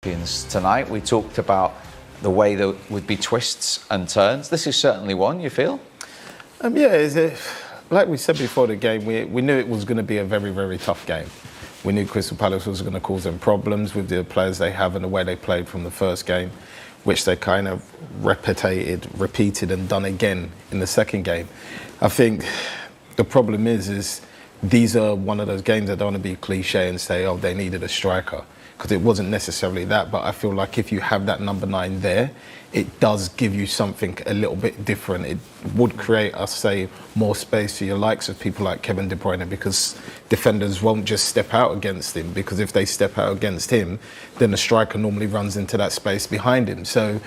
Tonight we talked about the way there would be twists and turns. This is certainly one, you feel? Like we said before the game, we knew it was going to be a very, very tough game. We knew Crystal Palace was going to cause them problems with the players they have and the way they played from the first game, which they kind of repeated and done again in the second game. I think the problem is these are one of those games that don't want to be cliche and say, oh, they needed a striker. Because it wasn't necessarily that, but I feel like if you have that number 9 there, it does give you something a little bit different. It would create, I'll say, more space for your likes of people like Kevin De Bruyne, because defenders won't just step out against him, because if they step out against him, then the striker normally runs into that space behind him. So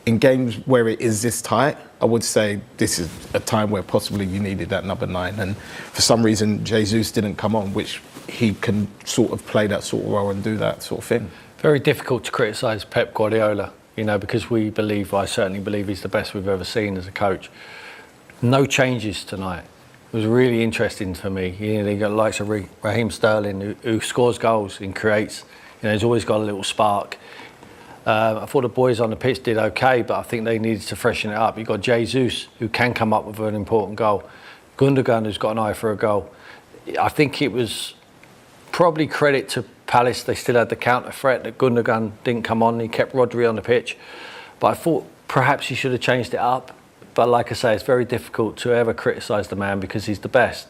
in games where it is this tight, I would say this is a time where possibly you needed that number 9. And for some reason, Jesus didn't come on, which he can sort of play that sort of role and do that sort of thing. Very difficult to criticise Pep Guardiola, because I certainly believe he's the best we've ever seen as a coach. No changes tonight. It was really interesting for me. They got the likes of Raheem Sterling, who scores goals and creates. He's always got a little spark. I thought the boys on the pitch did okay, but I think they needed to freshen it up. You've got Jesus, who can come up with an important goal. Gundogan, who's got an eye for a goal. I think it was probably credit to Palace. They still had the counter threat that Gundogan didn't come on. He kept Rodri on the pitch. But I thought perhaps he should have changed it up. But like I say, it's very difficult to ever criticise the man because he's the best.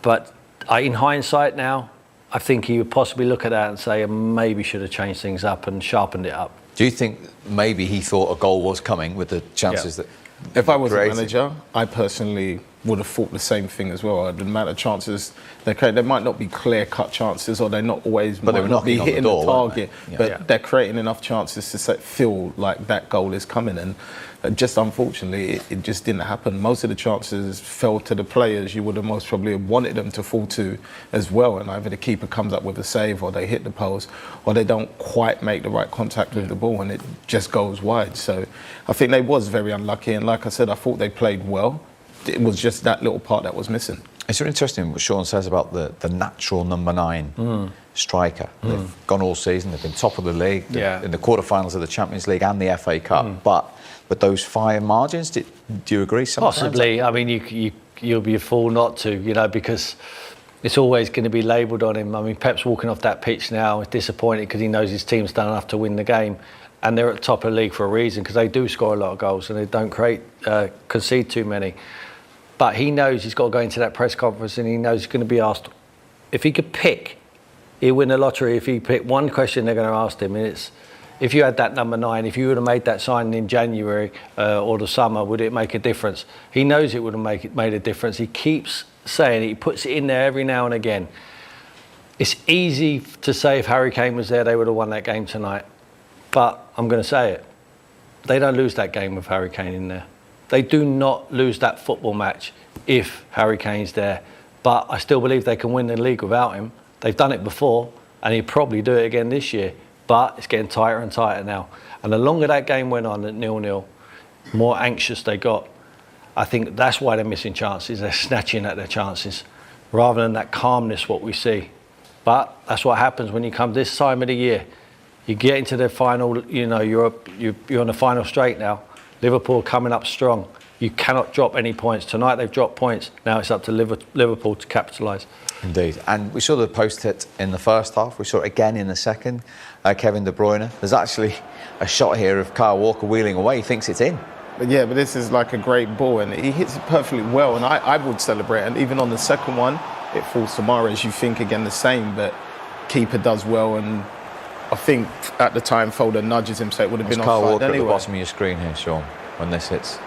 But in hindsight now, I think he would possibly look at that and say maybe should have changed things up and sharpened it up. Do you think maybe he thought a goal was coming with the chances that... If I was a manager, I personally would have thought the same thing as well. The amount of chances they create, they might not be clear-cut chances, or they're not always, but they're not be hitting the target. But they're creating enough chances to feel like that goal is coming. And just unfortunately, it just didn't happen. Most of the chances fell to the players you would have most probably wanted them to fall to as well. And either the keeper comes up with a save, or they hit the post, or they don't quite make the right contact with the ball, and it just goes wide. So I think they was very unlucky. And like I said, I thought they played well. It was just that little part that was missing. It's really interesting what Sean says about the natural number 9 striker. They've gone all season, they've been top of the league, in the quarterfinals of the Champions League and the FA Cup. But with those fine margins, do you agree sometimes? Possibly. I mean, you'll be a fool not to, because it's always going to be labelled on him. I mean, Pep's walking off that pitch now, disappointed because he knows his team's done enough to win the game. And they're at the top of the league for a reason, because they do score a lot of goals and they don't concede too many. But he knows he's got to go into that press conference, and he knows he's going to be asked, if he could pick, he'll win the lottery. If he picked one question they're going to ask him, and it's, if you had that number 9, if you would have made that signing in January or the summer, would it make a difference? He knows it would have made a difference. He keeps saying it, he puts it in there every now and again. It's easy to say if Harry Kane was there, they would have won that game tonight. But I'm going to say it, they don't lose that game with Harry Kane in there. They do not lose that football match if Harry Kane's there. But I still believe they can win the league without him. They've done it before, and he'll probably do it again this year. But it's getting tighter and tighter now. And the longer that game went on at 0-0, the more anxious they got. I think that's why they're missing chances. They're snatching at their chances, rather than that calmness what we see. But that's what happens when you come this time of the year. You get into the final, you're on the final straight now. Liverpool coming up strong. You cannot drop any points. Tonight they've dropped points. Now it's up to Liverpool to capitalise. Indeed. And we saw the post hit in the first half. We saw it again in the second. Kevin De Bruyne. There's actually a shot here of Kyle Walker wheeling away. He thinks it's in. But this is like a great ball, and he hits it perfectly well. And I would celebrate. And even on the second one, it falls to Mahrez. You think again the same, but keeper does well. And I think at the time Foden nudges him, so it would have been Kyle offside Walker anyway. At the bottom of your screen here, Sean, when this hits.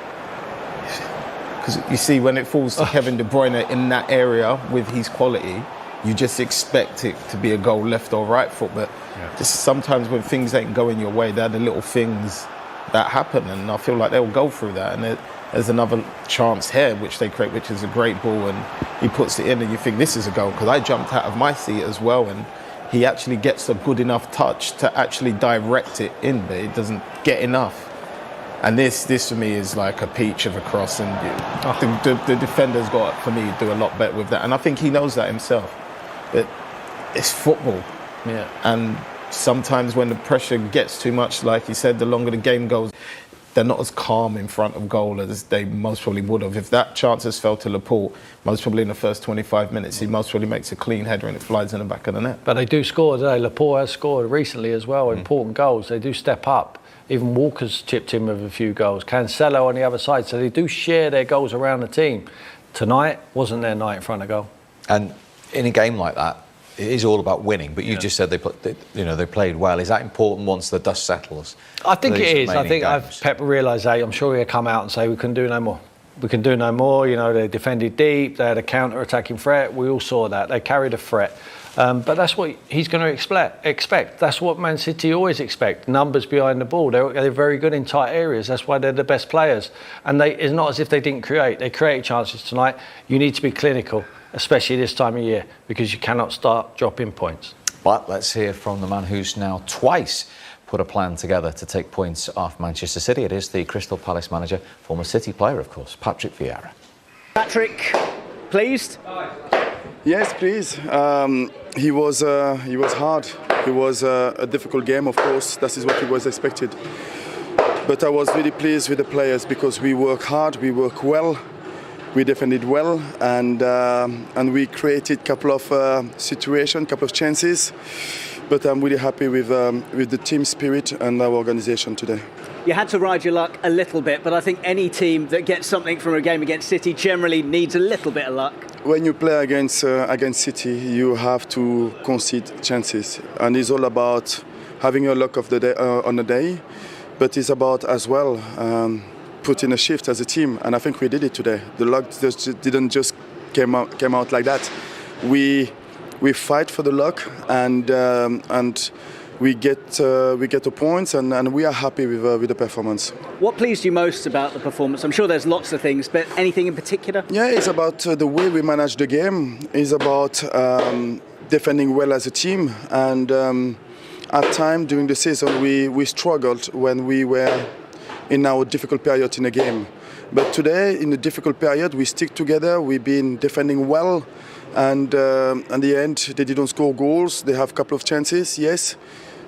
Because you see, when it falls to Kevin De Bruyne in that area with his quality, you just expect it to be a goal left or right foot. But just sometimes when things ain't going your way, they're the little things that happen, and I feel like they'll go through that. And there's another chance here which they create, which is a great ball, and he puts it in, and you think this is a goal, because I jumped out of my seat as well, and he actually gets a good enough touch to actually direct it in, but it doesn't get enough. And this for me is like a peach of a cross, and the defender's got, for me, do a lot better with that. And I think he knows that himself. But it's football. Yeah. And sometimes when the pressure gets too much, like you said, the longer the game goes, they're not as calm in front of goal as they most probably would have. If that chance has fell to Laporte, most probably in the first 25 minutes, he most probably makes a clean header and it flies in the back of the net. But they do score today. Laporte has scored recently as well, important goals. They do step up. Even Walker's chipped in with a few goals. Cancelo on the other side. So they do share their goals around the team. Tonight wasn't their night in front of goal. And in a game like that, it is all about winning. But you just said they played well. Is that important once the dust settles? I think it is. I think Pep realised that. I'm sure he'll come out and say we can do no more. We can do no more. You know, they defended deep. They had a counter-attacking threat. We all saw that. They carried a threat. But that's what he's going to expect. That's what Man City always expect. Numbers behind the ball. They're very good in tight areas. That's why they're the best players. And it's not as if they didn't create. They created chances tonight. You need to be clinical, especially this time of year, because you cannot start dropping points. But let's hear from the man who's now twice put a plan together to take points off Manchester City. It is the Crystal Palace manager, former City player, of course, Patrick Vieira. Patrick, pleased? Yes, please. He was hard. It was a difficult game, of course. That is what was expected. But I was really pleased with the players because we work hard, we work well, we defended well, and we created a couple of situations, couple of chances. But I'm really happy with the team spirit and our organisation today. You had to ride your luck a little bit, but I think any team that gets something from a game against City generally needs a little bit of luck. When you play against City, you have to concede chances, and it's all about having a luck of the day on the day, but it's about as well putting a shift as a team, and I think we did it today. The luck didn't just came out like that. We fight for the luck, and we get the points, and we are happy with the performance. What pleased you most about the performance? I'm sure there's lots of things, but anything in particular? Yeah, it's about the way we manage the game. It's about defending well as a team, and at times during the season we struggled when we were in our difficult period in the game. But today, in the difficult period, we stick together. We've been defending well, and at the end, they didn't score goals. They have a couple of chances, yes,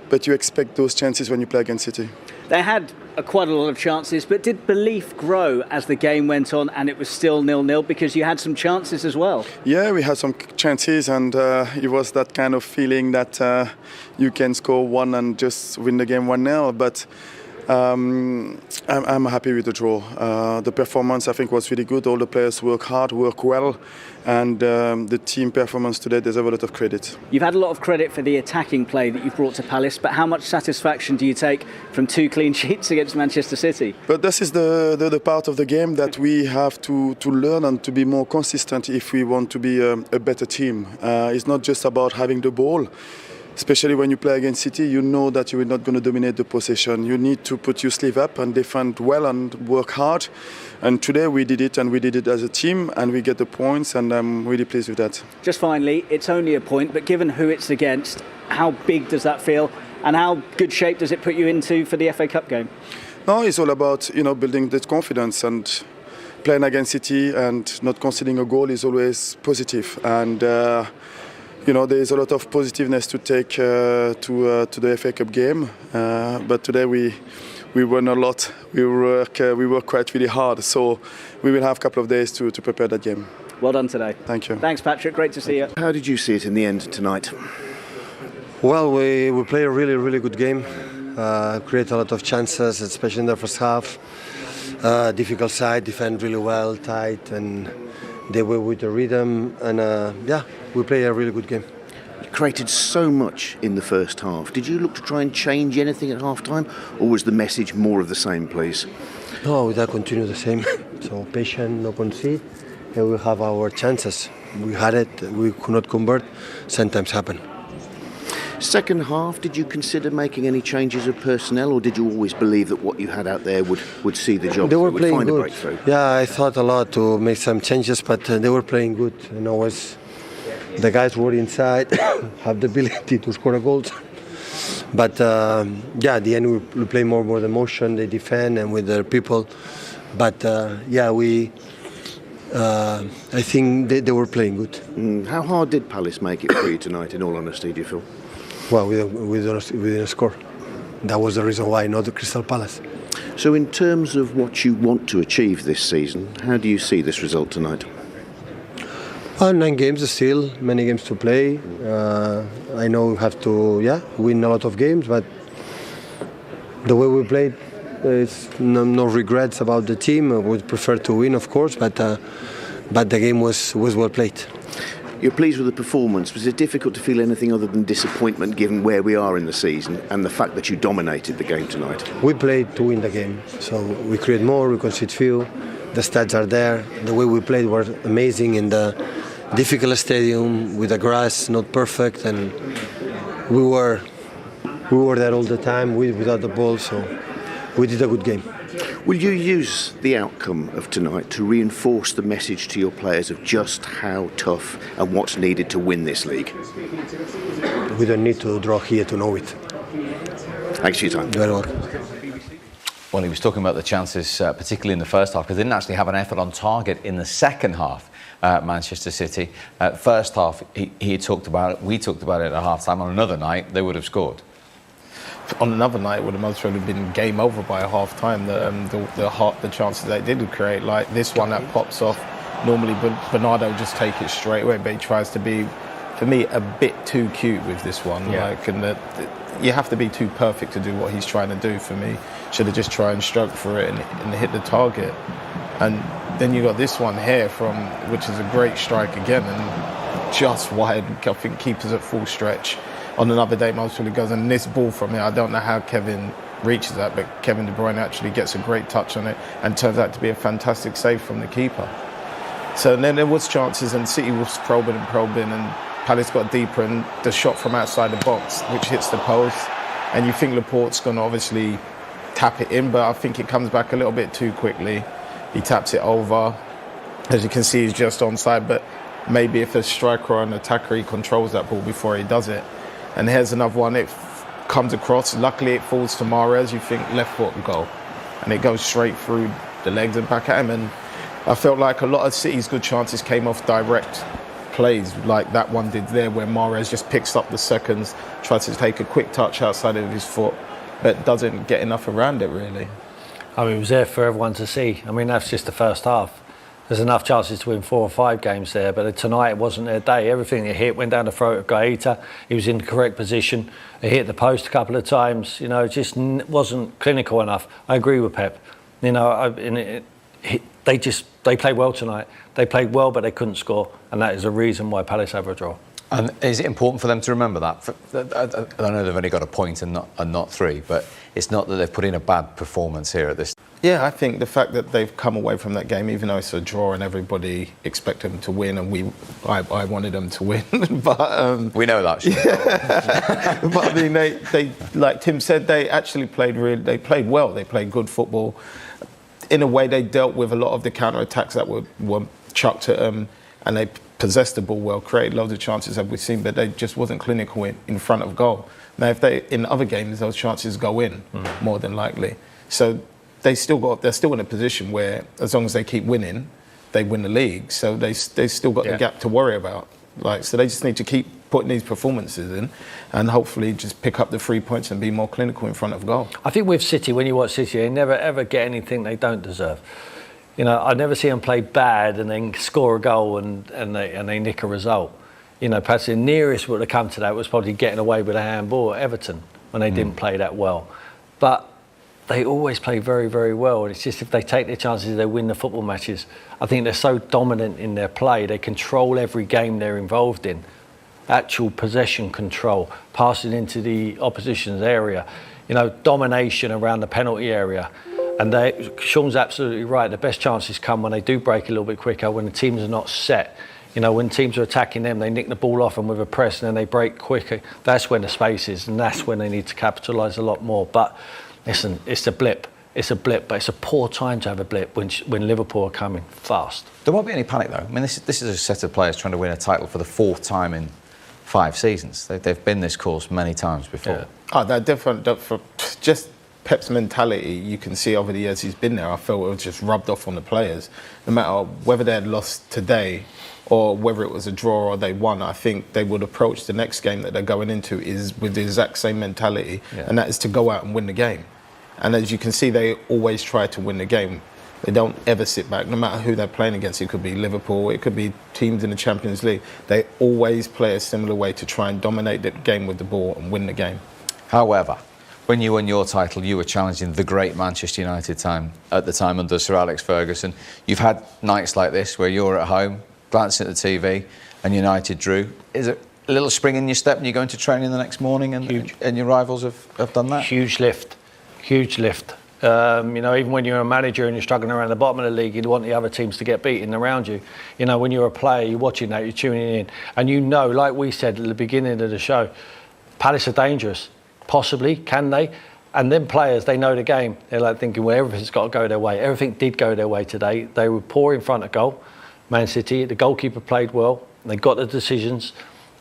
but you expect those chances when you play against City. They had quite a lot of chances, but did belief grow as the game went on and it was still 0-0 because you had some chances as well? Yeah, we had some chances, and it was that kind of feeling that you can score one and just win the game 1-0, but I'm happy with the draw. The performance, I think, was really good. All the players work hard, work well, and the team performance today deserves a lot of credit. You've had a lot of credit for the attacking play that you've brought to Palace, but how much satisfaction do you take from 2 clean sheets against Manchester City? But this is the part of the game that we have to learn and to be more consistent if we want to be a better team. It's not just about having the ball. Especially when you play against City, you know that you're not going to dominate the possession. You need to put your sleeve up and defend well and work hard. And today we did it, and we did it as a team, and we get the points, and I'm really pleased with that. Just finally, it's only a point, but given who it's against, how big does that feel, and how good shape does it put you into for the FA Cup game? No, it's all about building that confidence, and playing against City and not conceding a goal is always positive. And there is a lot of positiveness to take to the FA Cup game, but today we won a lot. We work quite really hard, so we will have a couple of days to prepare that game. Well done today. Thank you. Thanks, Patrick. Great to see you. How did you see it in the end tonight? Well, we played a really, really good game. Create a lot of chances, especially in the first half. Difficult side, defend really well, tight, and they were with the rhythm, and we played a really good game. You created so much in the first half. Did you look to try and change anything at half-time, or was the message more of the same, please? No, we continue the same. So patient, no concede, and we have our chances. We had it, we could not convert. Sometimes happen. Second half, did you consider making any changes of personnel, or did you always believe that what you had out there would see the job? They were playing find good. A breakthrough? Yeah, I thought a lot to make some changes, but they were playing good. And always the guys were inside, have the ability to score goals. But at the end we play more the motion, they defend and with their people. But I think they were playing good. How hard did Palace make it for you tonight, in all honesty, do you feel? Well, we didn't score. That was the reason why, not the Crystal Palace. So in terms of what you want to achieve this season, how do you see this result tonight? 9 games still, many games to play. I know we have to win a lot of games, but the way we played, it's no regrets about the team. I would prefer to win, of course, but the game was well played. You're pleased with the performance. Was it difficult to feel anything other than disappointment given where we are in the season and the fact that you dominated the game tonight? We played to win the game, so we create more, we concede few. The stats are there. The way we played was amazing in the difficult stadium with the grass not perfect, and we were there all the time without the ball, so we did a good game. Will you use the outcome of tonight to reinforce the message to your players of just how tough and what's needed to win this league? We don't need to draw here to know it. Thanks for your time. You're very welcome. Well, he was talking about the chances, particularly in the first half, because they didn't actually have an effort on target in the second half, Manchester City. First half, he talked about it, we talked about it at half-time. On another night, they would have scored. On another night, it would have most probably been game over by half-time. The chances they did create, like this one that pops off, normally Bernardo will just take it straight away, but he tries to be, for me, a bit too cute with this one. Yeah. Like, and you have to be too perfect to do what he's trying to do. For me, should have just tried and struck for it and hit the target. And then you got this one here which is a great strike again, and just wide. I think keepers at full stretch. On another day, most probably goes, and this ball from here, I don't know how Kevin reaches that, but Kevin De Bruyne actually gets a great touch on it and turns out to be a fantastic save from the keeper. So then there was chances, and City was probing, and Palace got deeper, and the shot from outside the box, which hits the post, and you think Laporte's going to obviously tap it in, but I think it comes back a little bit too quickly. He taps it over. As you can see, he's just onside, but maybe if a striker or an attacker, he controls that ball before he does it. And here's another one, it comes across, luckily it falls to Mahrez, you think left foot goal. And it goes straight through the legs and back at him. And I felt like a lot of City's good chances came off direct plays, like that one did there, where Mahrez just picks up the seconds, tries to take a quick touch outside of his foot, but doesn't get enough around it really. I mean, it was there for everyone to see. I mean, that's just the first half. There's enough chances to win 4 or 5 games there, but tonight it wasn't their day. Everything he hit went down the throat of Guaita. He was in the correct position. He hit the post a couple of times. You know, it just wasn't clinical enough. I agree with Pep. You know, they played well tonight. They played well, but they couldn't score, and that is the reason why Palace have a draw. And is it important for them to remember that? I know they've only got a point and not 3, but it's not that they've put in a bad performance here at this. Yeah, I think the fact that they've come away from that game, even though it's a draw and everybody expected them to win, and I wanted them to win, but we know that. Yeah. But I mean, they like Tim said, they actually played well. They played good football. In a way, they dealt with a lot of the counter attacks that were chucked at them, and they possessed the ball well, created loads of chances, as we've seen, but they just wasn't clinical in front of goal. Now, if they in other games, those chances go in more than likely. So they're still in a position where, as long as they keep winning, they win the league. So they still got the gap to worry about. Like, so they just need to keep putting these performances in, and hopefully just pick up the 3 points and be more clinical in front of goal. I think with City, when you watch City, they never ever get anything they don't deserve. You know, I never see them play bad and then score a goal and they nick a result. You know, perhaps the nearest would have come to that was probably getting away with a handball at Everton when they didn't play that well. But they always play very, very well. And it's just if they take their chances, they win the football matches. I think they're so dominant in their play. They control every game they're involved in. Actual possession control, passing into the opposition's area. You know, domination around the penalty area. And Sean's absolutely right. The best chances come when they do break a little bit quicker, when the teams are not set. You know, when teams are attacking them, they nick the ball off them with a press and then they break quicker. That's when the space is, and that's when they need to capitalise a lot more. But listen, it's a blip. It's a blip, but it's a poor time to have a blip when Liverpool are coming fast. There won't be any panic, though. I mean, this is a set of players trying to win a title for the 4th time in 5 seasons. They've been this course many times before. Yeah. Oh, they're different. Just Pep's mentality, you can see over the years he's been there, I felt it was just rubbed off on the players. No matter whether they had lost today or whether it was a draw or they won, I think they would approach the next game that they're going into is with the exact same mentality, and that is to go out and win the game. And as you can see, they always try to win the game. They don't ever sit back, no matter who they're playing against. It could be Liverpool, it could be teams in the Champions League. They always play a similar way to try and dominate the game with the ball and win the game. However, when you won your title, you were challenging the great Manchester United at the time under Sir Alex Ferguson. You've had nights like this where you're at home, glancing at the TV, and United drew. Is it a little spring in your step and you go into training the next morning and your rivals have done that? Huge lift. Even when you're a manager and you're struggling around the bottom of the league, you'd want the other teams to get beaten around you. When you're a player, you're watching that, you're tuning in, and like we said at the beginning of the show, Palace are dangerous. Possibly, can they? And then players, they know the game. They're like thinking, well, everything's got to go their way. Everything did go their way today. They were poor in front of goal, Man City. The goalkeeper played well. They got the decisions,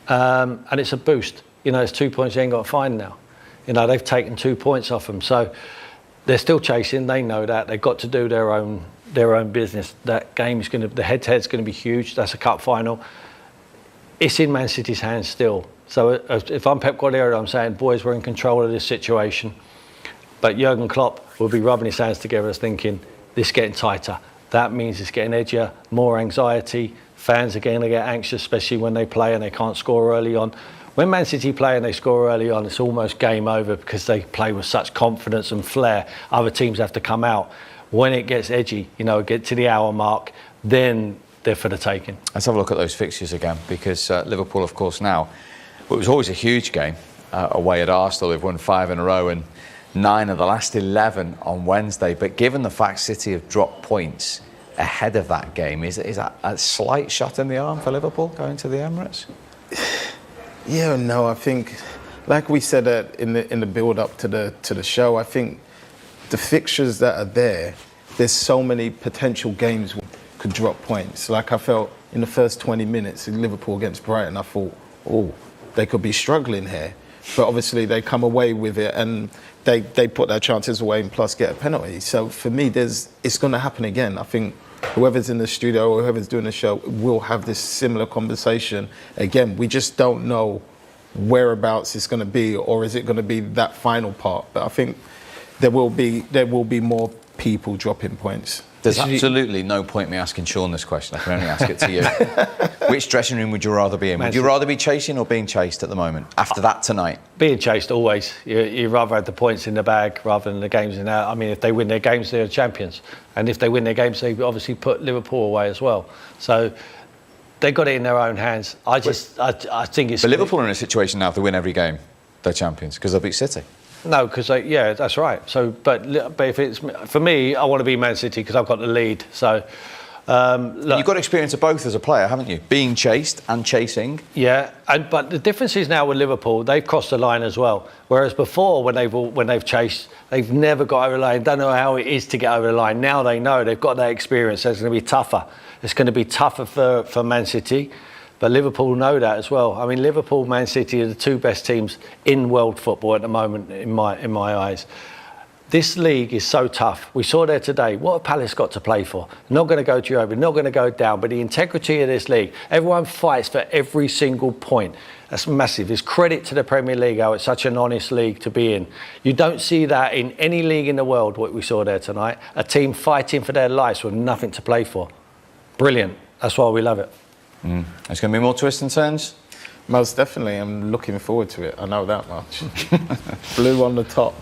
and it's a boost. It's 2 points you ain't got to find now. They've taken 2 points off them, so they're still chasing. They know that they've got to do their own business. That game is the head-to-head's going to be huge. That's a cup final. It's in Man City's hands still. So if I'm Pep Guardiola, I'm saying, boys, we're in control of this situation. But Jurgen Klopp will be rubbing his hands together, thinking this is getting tighter. That means it's getting edgier, more anxiety. Fans are going to get anxious, especially when they play and they can't score early on. When Man City play and they score early on, it's almost game over because they play with such confidence and flair. Other teams have to come out. When it gets edgy, get to the hour mark, then they're for the taking. Let's have a look at those fixtures again, because Liverpool, of course, now, it was always a huge game away at Arsenal. They've won 5 in a row and 9 of the last 11 on Wednesday. But given the fact City have dropped points ahead of that game, is that a slight shot in the arm for Liverpool going to the Emirates? Yeah, no, I think, like we said in the build-up to the show, I think the fixtures that are there's so many potential games could drop points. Like I felt in the first 20 minutes in Liverpool against Brighton, I thought, they could be struggling here. But obviously they come away with it and they put their chances away and plus get a penalty. So for me, it's going to happen again. I think whoever's in the studio or whoever's doing the show will have this similar conversation again. We just don't know whereabouts it's going to be, or is it going to be that final part. But I think there will be more people dropping points. There's absolutely no point me asking Sean this question. I can only ask it to you. Which dressing room would you rather be in? Would you rather be chasing or being chased at the moment, after that tonight? Being chased, always. You rather have the points in the bag rather than the games in there. I mean, if they win their games, they're champions. And if they win their games, they obviously put Liverpool away as well. So they got it in their own hands. I think it's... But Liverpool are in a situation now, if they win every game, they're champions, because they'll beat City. No, because that's right. So, but if it's for me, I want to be Man City because I've got the lead. So, you've got experience of both as a player, haven't you? Being chased and chasing. Yeah, but the difference is now with Liverpool, they've crossed the line as well. Whereas before, when they've chased, they've never got over the line. Don't know how it is to get over the line. Now they know they've got that experience. So it's going to be tougher. It's going to be tougher for Man City. But Liverpool know that as well. I mean, Liverpool, Man City are the two best teams in world football at the moment, in my eyes. This league is so tough. We saw there today, what have Palace got to play for? Not going to go to Europa, not going to go down, but the integrity of this league, everyone fights for every single point. That's massive. It's credit to the Premier League how it's such an honest league to be in. You don't see that in any league in the world, what we saw there tonight. A team fighting for their lives with nothing to play for. Brilliant. That's why we love it. There's going to be more twists and turns? Most definitely. I'm looking forward to it. I know that much. Blue on the top.